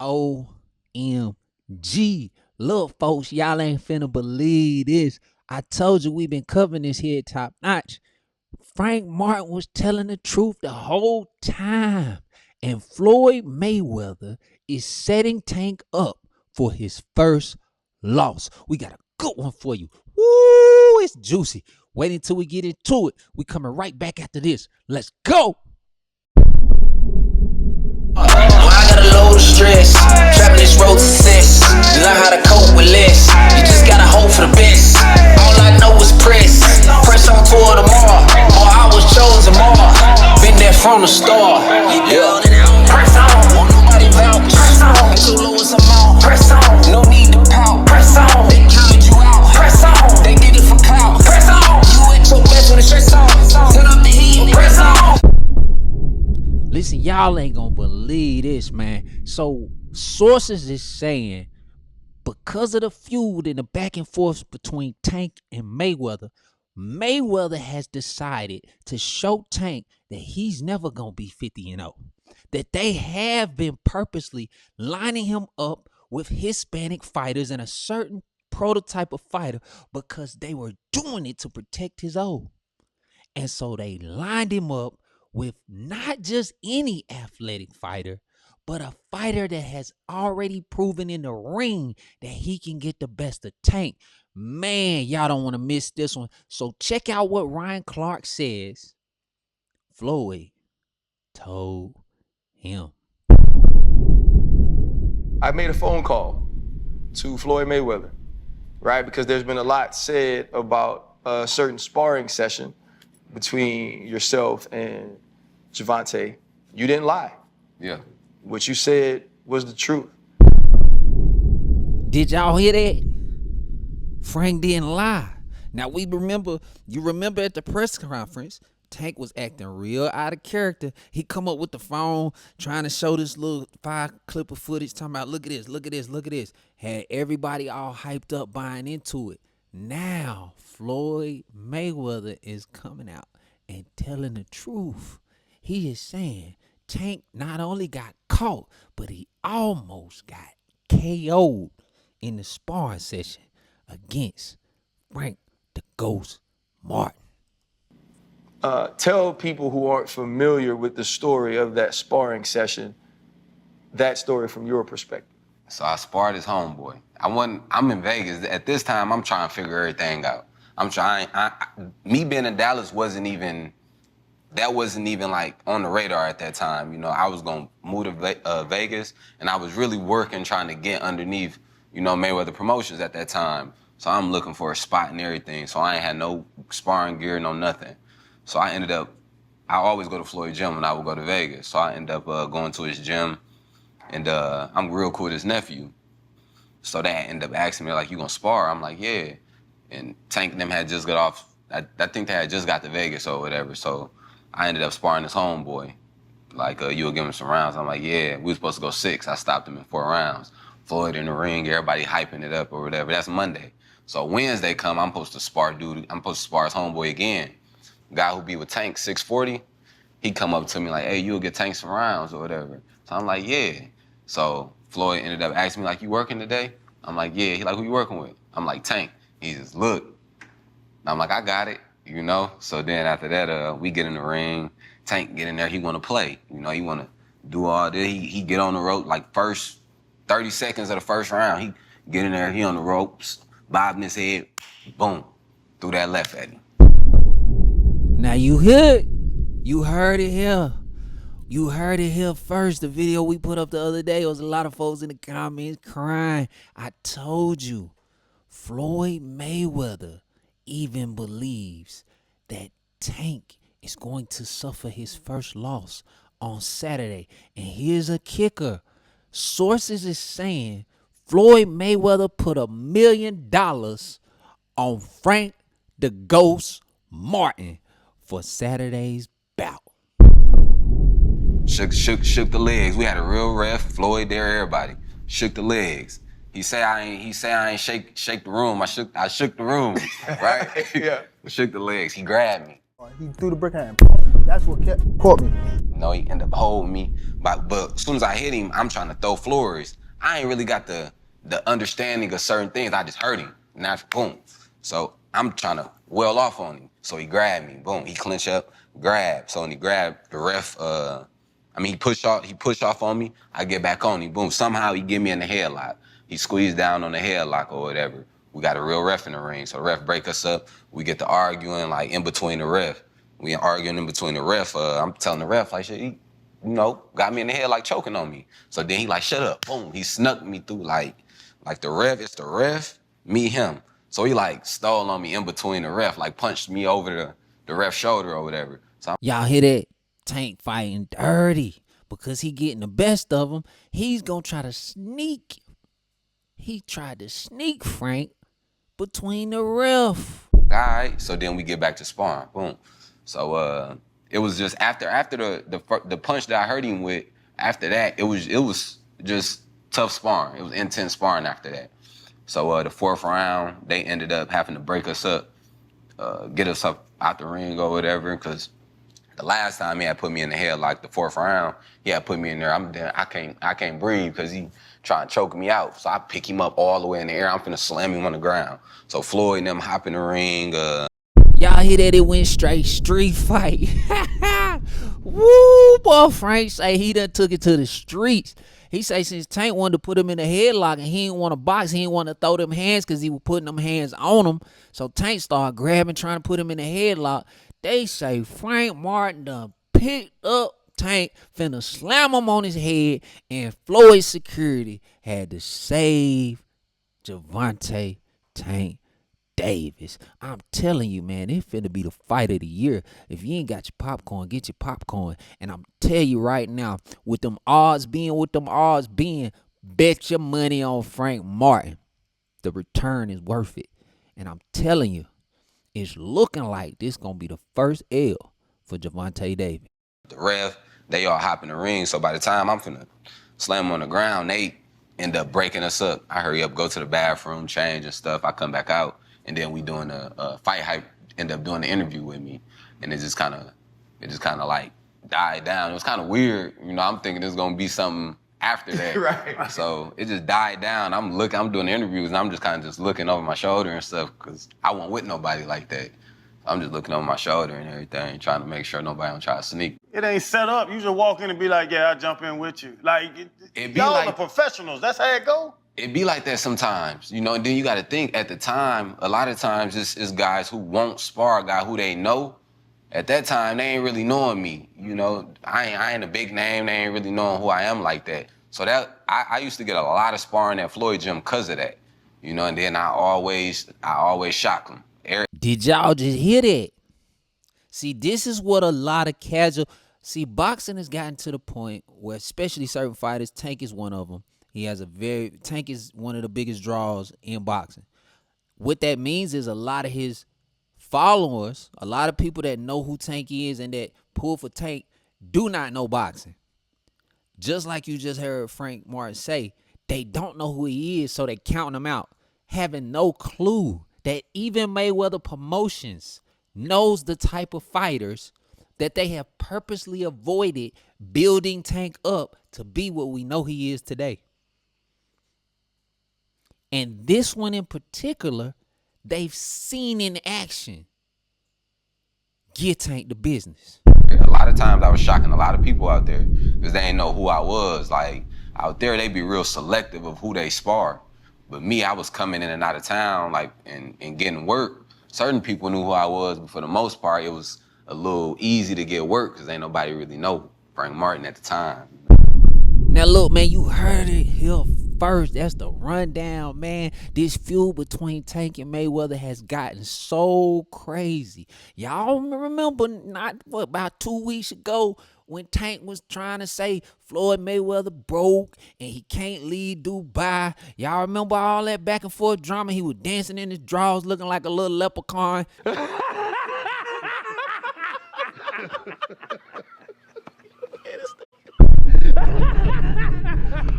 OMG. Look, folks, y'all ain't finna believe this. I told you we been covering this here top notch. Frank Martin was telling the truth the whole time. And Floyd Mayweather is setting Tank up for his first loss. We got a good one for you. Woo, it's juicy. Wait until we get into it. We coming right back after this. Let's go. I got a load of stress, trapping this road to success. You learn how to cope with less. You just gotta hope for the best. All I know is press on toward tomorrow. Or I was chosen more. Been there from the start. Yeah. Press on, won't nobody vouch. Press on, too low as amount. Press on, no need to pout. Press on, they counted you out. Press on, they did it for clout. Press on, you at your best when the stress on. Turn up the heat, press on. Listen, y'all ain't gonna believe this, man. So sources is saying because of the feud and the back and forth between Tank and Mayweather, Mayweather has decided to show Tank that he's never gonna be 50-0. That they have been purposely lining him up with Hispanic fighters and a certain prototype of fighter because they were doing it to protect his own. And so they lined him up with not just any athletic fighter, but a fighter that has already proven in the ring that he can get the best of Tank. Man, y'all don't want to miss this one. So check out what Ryan Clark says. Floyd told him. I made a phone call to Floyd Mayweather, right? Because there's been a lot said about a certain sparring session between yourself and Gervonta. You didn't lie. Yeah. What you said was the truth. Did y'all hear that? Frank didn't lie. Now you remember at the press conference, Tank was acting real out of character. He come up with the phone trying to show this little 5 clip of footage talking about look at this, look at this, look at this. Had everybody all hyped up buying into it. Now Floyd Mayweather is coming out and telling the truth. He is saying Tank not only got caught, but he almost got KO'd in the sparring session against Frank the Ghost Martin. Tell people who aren't familiar with the story of that sparring session, that story from your perspective. So I sparred his homeboy. I'm in Vegas. At this time, I'm trying to figure everything out. Me being in Dallas wasn't even like on the radar at that time. You know, I was gonna move to Vegas, and I was really working, trying to get underneath, Mayweather Promotions at that time. So I'm looking for a spot and everything. So I ain't had no sparring gear, no nothing. So I always go to Floyd gym when I would go to Vegas. So I ended up going to his gym, and I'm real cool with his nephew. So they ended up asking me, like, you gonna spar? I'm like, yeah. And Tank and them had just got off, I think they had just got to Vegas or whatever. So I ended up sparring his homeboy. Like, you'll give him some rounds. I'm like, yeah, we were supposed to go 6. I stopped him in 4 rounds. Floyd in the ring, everybody hyping it up or whatever. That's Monday. So Wednesday come, I'm supposed to spar his homeboy again. Guy who be with Tank, 640, he come up to me like, hey, you'll get Tank some rounds or whatever. So I'm like, yeah. So Floyd ended up asking me, like, you working today? I'm like, yeah. He like, who you working with? I'm like, Tank. He just, look. And I'm like, I got it, So then after that, we get in the ring. Tank get in there, he want to play. He want to do all this. He get on the rope, like first 30 seconds of the first round. He get in there, he on the ropes, bobbing his head, boom, threw that left at him. Now you heard it here. You heard it here first. The video we put up the other day was a lot of folks in the comments crying. I told you, Floyd Mayweather even believes that Tank is going to suffer his first loss on Saturday. And here's a kicker. Sources is saying Floyd Mayweather put $1 million on Frank the Ghost Martin for Saturday's bout. Shook the legs. We had a real ref, Floyd there, everybody. Shook the legs. He say I ain't shake the room. I shook the room, right? Yeah. Shook the legs. He grabbed me. He threw the brick at him. That's what caught me. No, he ended up holding me. But as soon as I hit him, I'm trying to throw Flores. I ain't really got the understanding of certain things. I just hurt him. Now, boom. So I'm trying to well off on him. So he grabbed me. Boom. He clinched up, grabbed. So when he grabbed the ref, he pushed off on me. I get back on him. Boom. Somehow he get me in the headlock. He squeezed down on the headlock or whatever. We got a real ref in the ring. So the ref break us up. We get to arguing like in between the ref. We arguing in between the ref. I'm telling the ref like shit. He, got me in the head like choking on me. So then he like shut up. Boom. He snuck me through like the ref. It's the ref, me, him. So he like stole on me in between the ref, like punched me over the ref's shoulder or whatever. So Y'all hear that? Tank fighting dirty because he getting the best of him. He's gonna try to sneak. He tried to sneak Frank between the ref. all right. So then we get back to sparring. Boom. So it was just after the punch that I hurt him with. After that, it was just tough sparring. It was intense sparring after that. So the fourth round, they ended up having to break us up, get us up out the ring or whatever. Because the last time he had put me in the head, like the fourth round, he had put me in there. I can't breathe because he trying to choke me out. So I pick him up all the way in the air. I'm finna slam him on the ground. So Floyd and them hop in the ring. Y'all hear that? It went straight street fight. Woo, boy, Frank say he done took it to the streets. He say since Tank wanted to put him in a headlock and he didn't want to box, he didn't want to throw them hands because he was putting them hands on him. So Tank started grabbing, trying to put him in a headlock. They say Frank Martin done picked up Tank, finna slam him on his head, and Floyd security had to save Gervonta Tank Davis. I'm telling you, man, it finna be the fight of the year. If you ain't got your popcorn, get your popcorn. And I'm telling you right now, with them odds being, bet your money on Frank Martin. The return is worth it. And I'm telling you, it's looking like this gonna be the first L for Gervonta Davis. The ref, they all hop in the ring. So by the time I'm finna slam on the ground, they end up breaking us up. I hurry up, go to the bathroom, change and stuff. I come back out. And then we doing a fight hype, end up doing the interview with me. And it just kind of like died down. It was kind of weird. I'm thinking there's going to be something after that. Right. So it just died down. I'm doing the interviews and I'm just kind of just looking over my shoulder and stuff because I wasn't with nobody like that. I'm just looking over my shoulder and everything, trying to make sure nobody don't try to sneak. It ain't set up. You just walk in and be like, yeah, I'll jump in with you. Like, It be y'all like- the professionals. That's how it go? It be like that sometimes, and then you got to think at the time, a lot of times it's guys who won't spar a guy who they know. At that time, they ain't really knowing me, I ain't a big name, they ain't really knowing who I am like that. So that, I used to get a lot of sparring at Floyd gym because of that, and then I always shock them. Did y'all just hear that? See, this is what a lot of boxing has gotten to the point where, especially certain fighters, Tank is one of them. Tank is one of the biggest draws in boxing. What that means is a lot of his followers, a lot of people that know who Tank is and that pull for Tank do not know boxing. Just like you just heard Frank Martin say, they don't know who he is, so they counting him out, having no clue that even Mayweather Promotions knows the type of fighters that they have purposely avoided building Tank up to be what we know he is today. And this one in particular, they've seen in action get Tank the business. A lot of times I was shocking a lot of people out there because they didn't know who I was. Like, out there, they be real selective of who they spar. But me, I was coming in and out of town, like, and getting work. Certain people knew who I was, but for the most part, it was a little easy to get work because ain't nobody really know Frank Martin at the time. Now, look, man, you heard it here first. That's the rundown, man. This feud between Tank and Mayweather has gotten so crazy. Y'all remember about 2 weeks ago when Tank was trying to say Floyd Mayweather broke and he can't leave Dubai? Y'all remember all that back and forth drama? He was dancing in his drawers looking like a little leprechaun.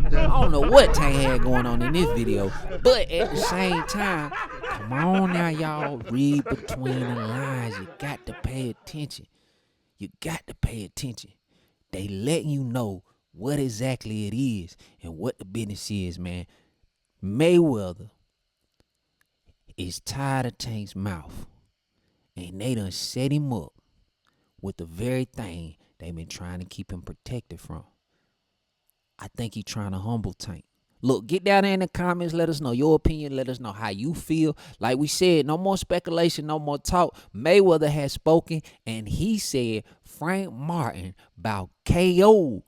I don't know what Tank had going on in this video, but at the same time, come on now, y'all, read between the lines. You got to pay attention. You got to pay attention. They letting you know what exactly it is and what the business is, man. Mayweather is tired of Tank's mouth, and they done set him up with the very thing they've been trying to keep him protected from. I think he's trying to humble Tank. Look, get down there in the comments. Let us know your opinion. Let us know how you feel. Like we said, no more speculation, no more talk. Mayweather has spoken, and he said Frank Martin about KO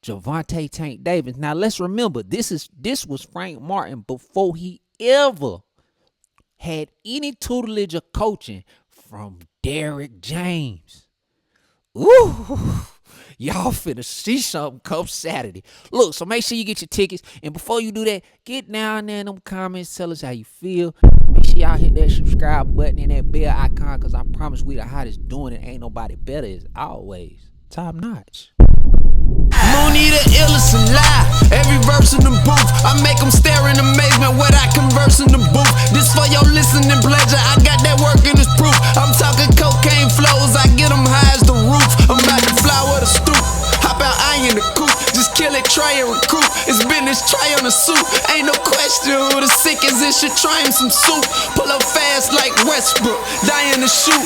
Gervonta Tank Davis. Now let's remember, this was Frank Martin before he ever had any tutelage or coaching from Derrick James. Ooh, y'all finna see something come Saturday. Look, so make sure you get your tickets. And before you do that, get down there in them comments. Tell us how you feel. Make sure y'all hit that subscribe button and that bell icon, because I promise we the hottest doing it. Ain't nobody better as always. Top notch. Mooney the illest alive. Every verse in the booth, I make them stare in amazement when I converse in the booth. This for your listening pleasure, I got that work in this proof. I'm talking cocaine flows, I get them high as the roof. I'm about to fly with a stoop, hop out, I in the coop. Just kill it, try and recruit. It's business, try on the suit. Ain't no question who the sickest is, should try him some soup. Pull up fast like Westbrook, dying to shoot.